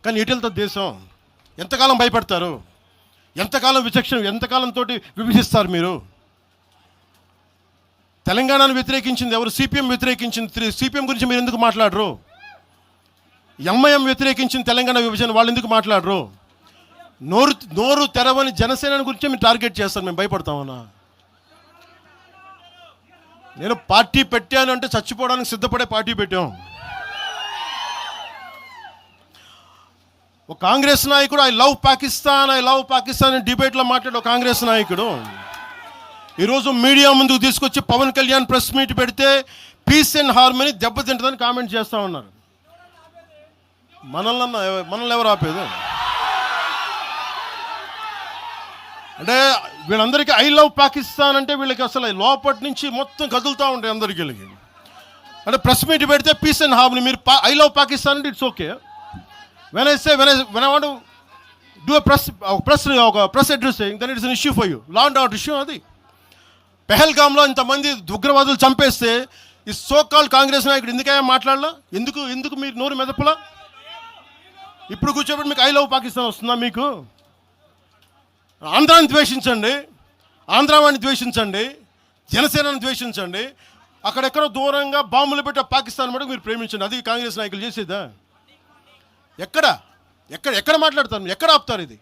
కానీ ఎటు వెళ్తుంది దేశం? ఎంతకాలం భయపడతారు? ఎంతకాలం విచక్షణ, ఎంతకాలంతో విభజిస్తారు మీరు? తెలంగాణను వ్యతిరేకించింది ఎవరు? సిపిఎం వ్యతిరేకించింది. సిపిఎం గురించి మీరు ఎందుకు మాట్లాడరు? ఎంఐఎం వ్యతిరేకించిన తెలంగాణ విభజన, వాళ్ళు ఎందుకు మాట్లాడరు? నోరు తెరవని జనసేన గురించి మీరు టార్గెట్ చేస్తారు. మేము భయపడతామన్నా? నేను పార్టీ పెట్టాను అంటే చచ్చిపోవడానికి సిద్ధపడే పార్టీ పెట్టాం. ఒక కాంగ్రెస్ నాయకుడు ఐ లవ్ పాకిస్తాన్ డిబేట్లో మాట్లాడే కాంగ్రెస్ నాయకుడు ఈరోజు మీడియా ముందుకు తీసుకొచ్చి పవన్ కళ్యాణ్ ప్రెస్ మీట్ పెడితే పీస్ అండ్ హార్మనీ దెబ్బతింటుందని కామెంట్ చేస్తూ ఉన్నారు. మనల్ని ఎవరు ఆపేది? అంటే వీళ్ళందరికీ ఐ లవ్ పాకిస్తాన్ అంటే వీళ్ళకి అసలు లోపటి నుంచి మొత్తం కదులుతూ ఉంటాయి అందరికీ. అంటే ప్రెస్ మీట్ పెడితే పీస్ అండ్ హార్మనీ, మీరు ఐ లవ్ పాకిస్తాన్ అంటే it's okay. when I want to do a press address saying, then it is an issue for you. Law and order issue అది. పెహల్గామ్లో ఇంతమంది ఉగ్రవాదులు చంపేస్తే ఈ సోకాల్డ్ కాంగ్రెస్ నాయకుడు ఎందుకయ్యా మాట్లాడలా? ఎందుకు మీరు నోరు మెదపలా? ఇప్పుడు కూర్చోబెట్టి మీకు ఐ లవ్ పాకిస్తాన్ వస్తుందా? మీకు ఆంధ్రాని ద్వేషించండి, ఆంధ్రావాణి ద్వేషించండి, జనసేనని ద్వేషించండి, అక్కడెక్కడో దూరంగా బాంబులు పెట్టే పాకిస్తాన్ మటుకు మీరు ప్రేమించండి. అది కాంగ్రెస్ నాయకులు చేసేదా? ఎక్కడ మాట్లాడతారు? ఎక్కడ ఆపుతారు ఇది?